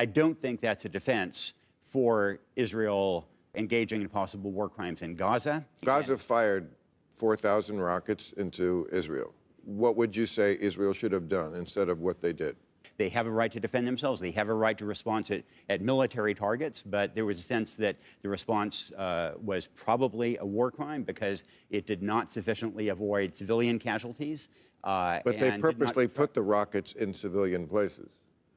I don't think that's a defense for Israel engaging in possible war crimes in Gaza. Gaza fired 4,000 rockets into Israel. What would you say Israel should have done instead of what they did? They have a right to defend themselves. They have a right to respond at military targets, but there was a sense that the response was probably a war crime because it did not sufficiently avoid civilian casualties. But they purposely put the rockets in civilian places.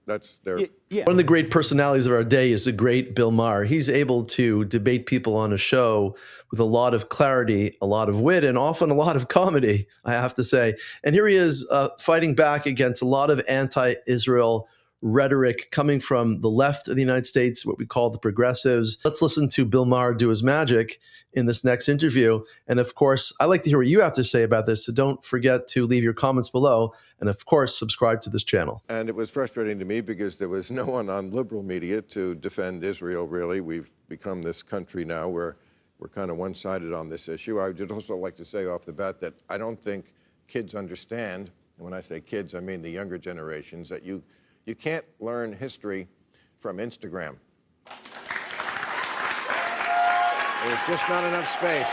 That's their... Yeah. One of the great personalities of our day is the great Bill Maher. He's able to debate people on a show with a lot of clarity, a lot of wit, and often a lot of comedy, I have to say. And here he is fighting back against a lot of anti-Israel rhetoric coming from the left of the United States, what we call the progressives. Let's listen to Bill Maher do his magic in this next interview. And of course, I'd like to hear what you have to say about this. So don't forget to leave your comments below. And of course, subscribe to this channel. And it was frustrating to me because there was no one on liberal media to defend Israel, really. We've become this country now where we're kind of one-sided on this issue. I would also like to say off the bat that I don't think kids understand, and when I say kids, I mean the younger generations, that you can't learn history from Instagram. There's just not enough space.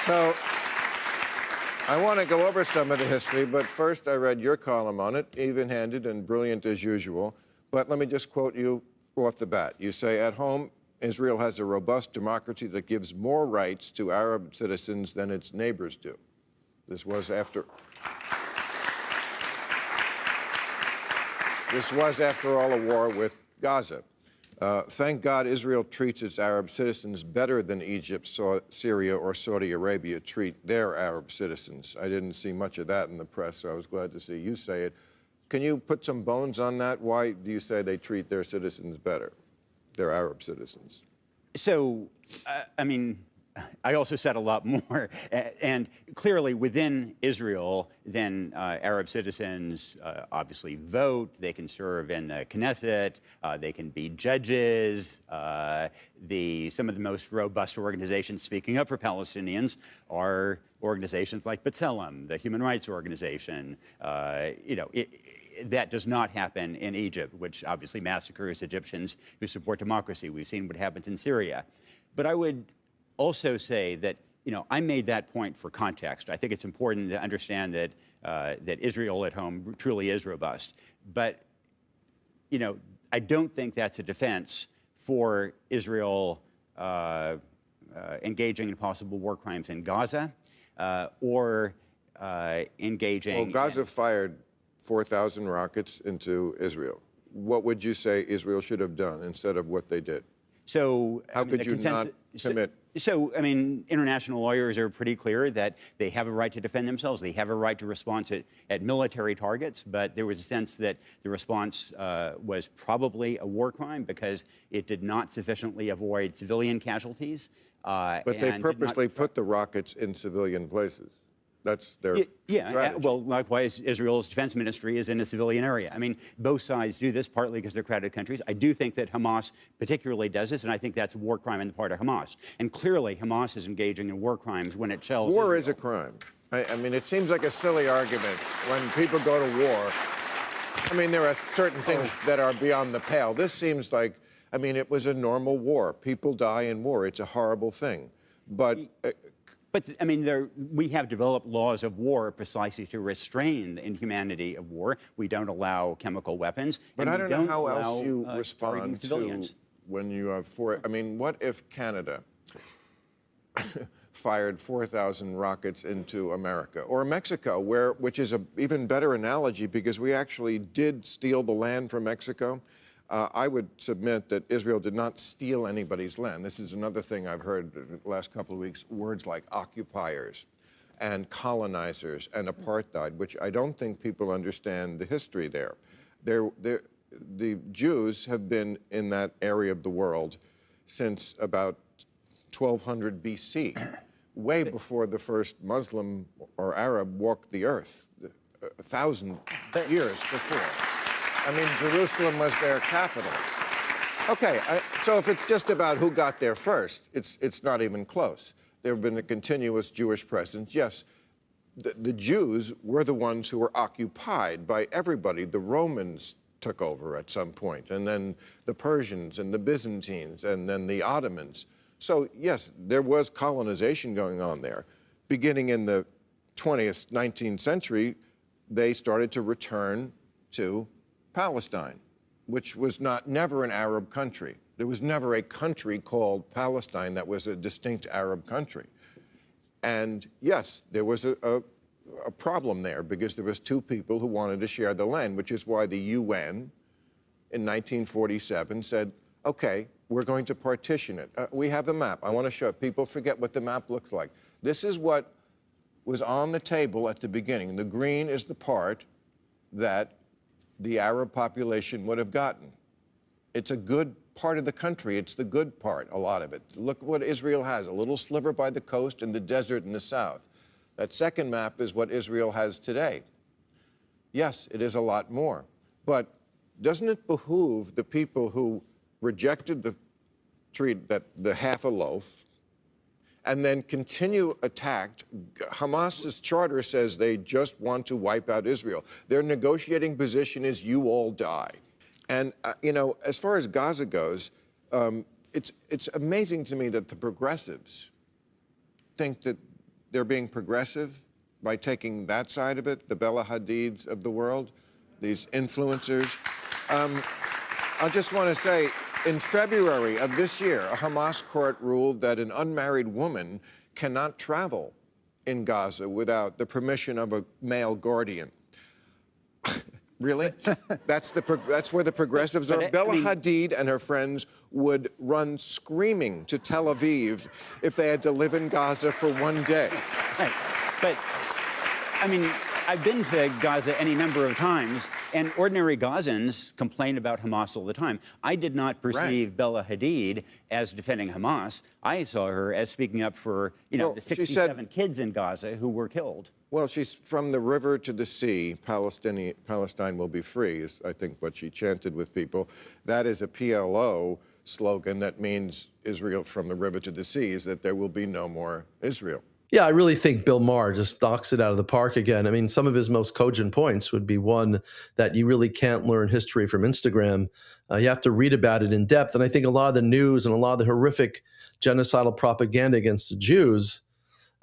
So I want to go over some of the history, but first I read your column on it, even-handed and brilliant as usual. But let me just quote you off the bat. You say, at home, Israel has a robust democracy that gives more rights to Arab citizens than its neighbors do. This was after all a war with Gaza. Thank God Israel treats its Arab citizens better than Egypt, Syria, or Saudi Arabia treat their Arab citizens. I didn't see much of that in the press, so I was glad to see you say it. Can you put some bones on that? Why do you say they treat their citizens better, their Arab citizens? So, I mean, I also said a lot more. And clearly within Israel, then Arab citizens obviously vote. They can serve in the Knesset. They can be judges. Some of the most robust organizations speaking up for Palestinians are organizations like B'Tselem, the human rights organization. That does not happen in Egypt, which obviously massacres Egyptians who support democracy. We've seen what happens in Syria. But I would also say that, I made that point for context. I think it's important to understand that that Israel at home truly is robust. But, I don't think that's a defense for Israel engaging in possible war crimes in Gaza or engaging... Well, Gaza fired 4,000 rockets into Israel. What would you say Israel should have done instead of what they did? So how could you not commit? So, I mean, international lawyers are pretty clear that they have a right to defend themselves. They have a right to respond at military targets, but there was a sense that the response was probably a war crime because it did not sufficiently avoid civilian casualties. But they purposely put the rockets in civilian places. That's their strategy. Well, likewise, Israel's defense ministry is in a civilian area. I mean, both sides do this, partly because they're crowded countries. I do think that Hamas particularly does this, and I think that's a war crime on the part of Hamas. And clearly, Hamas is engaging in war crimes when it shells War Israel. is a crime. I mean, it seems like a silly argument when people go to war. I mean, there are certain things that are beyond the pale. This seems like, I mean, it was a normal war. People die in war. It's a horrible thing. But I mean, we have developed laws of war precisely to restrain the inhumanity of war. We don't allow chemical weapons. But I don't know how else you respond to when you have I mean, what if Canada fired 4,000 rockets into America, or Mexico, which is an even better analogy because we actually did steal the land from Mexico? I would submit that Israel did not steal anybody's land. This is another thing I've heard in the last couple of weeks, words like occupiers and colonizers and apartheid, which I don't think people understand the history there. The Jews have been in that area of the world since about 1200 BC, way before the first Muslim or Arab walked the earth, 1,000 years before. I mean, Jerusalem was their capital. Okay, so if it's just about who got there first, it's not even close. There have been a continuous Jewish presence. Yes, the Jews were the ones who were occupied by everybody. The Romans took over at some point, and then the Persians and the Byzantines, and then the Ottomans. So yes, there was colonization going on there. Beginning in the 20th, 19th century, they started to return to Palestine, which was never an Arab country. There was never a country called Palestine that was a distinct Arab country. And yes, there was a problem there because there was two people who wanted to share the land, which is why the UN in 1947 said, okay, we're going to partition it. We have the map. I want to show it. People forget what the map looks like. This is what was on the table at the beginning. The green is the part that the Arab population would have gotten. It's a good part of the country. It's the good part, a lot of it. Look what Israel has, a little sliver by the coast and the desert in the south. That second map is what Israel has today. Yes, it is a lot more. But doesn't it behoove the people who rejected the the half a loaf and then continue attacked? Hamas's charter says they just want to wipe out Israel. Their negotiating position is you all die. And, you know, as far as Gaza goes, it's amazing to me that the progressives think that they're being progressive by taking that side of it, the Bella Hadids of the world, these influencers. I just want to say, in February of this year, a Hamas court ruled that an unmarried woman cannot travel in Gaza without the permission of a male guardian. Really? That's where the progressives are. Bella Hadid and her friends would run screaming to Tel Aviv if they had to live in Gaza for one day. Right. But, I mean, I've been to Gaza any number of times, and ordinary Gazans complain about Hamas all the time. I did not perceive Bella Hadid as defending Hamas. I saw her as speaking up for, you know, the 67 kids in Gaza who were killed. Well, she's from the river to the sea, Palestine will be free, is I think what she chanted with people. That is a PLO slogan that means Israel from the river to the sea, is that there will be no more Israel. Yeah, I really think Bill Maher just knocks it out of the park again. I mean, some of his most cogent points would be one that you really can't learn history from Instagram. You have to read about it in depth. And I think a lot of the news and a lot of the horrific genocidal propaganda against the Jews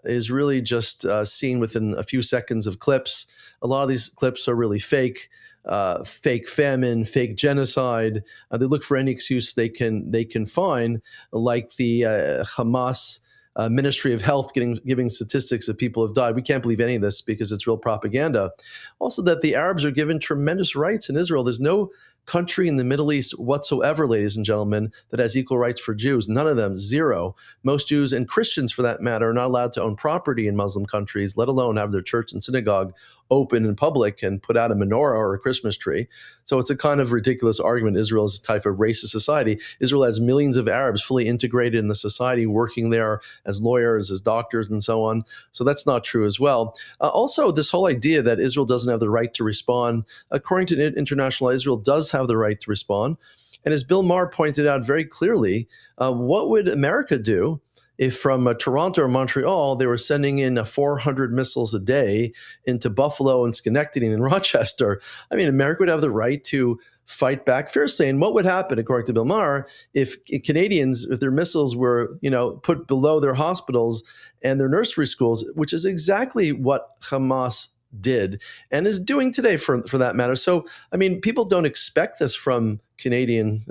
is really just seen within a few seconds of clips. A lot of these clips are really fake. Fake famine, fake genocide. They look for any excuse they can find, like the Hamas Ministry of Health giving statistics that people have died. We can't believe any of this because it's real propaganda. Also, that the Arabs are given tremendous rights in Israel. There's no country in the Middle East whatsoever, ladies and gentlemen, that has equal rights for Jews. None of them, zero. Most Jews and Christians, for that matter, are not allowed to own property in Muslim countries, let alone have their church and synagogue open in public and put out a menorah or a Christmas tree. So it's a kind of ridiculous argument. Israel is a type of racist society. Israel has millions of Arabs fully integrated in the society, working there as lawyers, as doctors, and so on. So that's not true as well. Also, this whole idea that Israel doesn't have the right to respond, according to international law, Israel does have the right to respond. And as Bill Maher pointed out very clearly, what would America do if from Toronto or Montreal, they were sending in 400 missiles a day into Buffalo and Schenectady and Rochester? I mean, America would have the right to fight back fiercely. And what would happen, according to Bill Maher, if Canadians, if their missiles were, put below their hospitals and their nursery schools, which is exactly what Hamas did and is doing today for that matter. So, I mean, people don't expect this from Canadian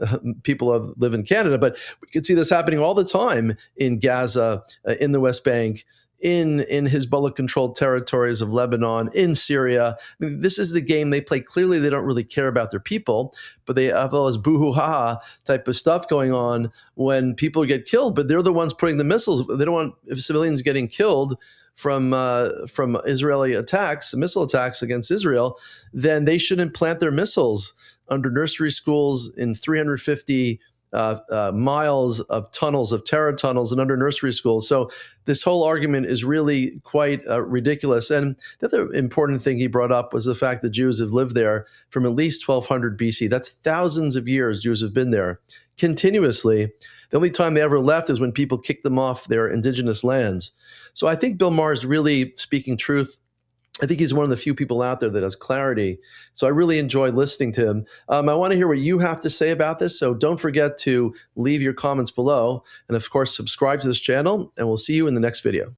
people who live in Canada, but we can see this happening all the time in Gaza, in the West Bank, in Hezbollah-controlled territories of Lebanon, in Syria. I mean, this is the game they play. Clearly, they don't really care about their people, but they have all this boo-hoo-ha type of stuff going on when people get killed, but they're the ones putting the missiles. They don't want civilians getting killed from Israeli attacks, missile attacks against Israel. Then they shouldn't plant their missiles under nursery schools in 350 miles of tunnels, of terror tunnels, and under nursery schools. So this whole argument is really quite ridiculous. And the other important thing he brought up was the fact that Jews have lived there from at least 1200 BC. That's thousands of years Jews have been there continuously. The only time they ever left is when people kicked them off their indigenous lands. So I think Bill Maher is really speaking truth I think he's one of the few people out there that has clarity. So I really enjoy listening to him. I want to hear what you have to say about this. So don't forget to leave your comments below. And of course, subscribe to this channel, and we'll see you in the next video.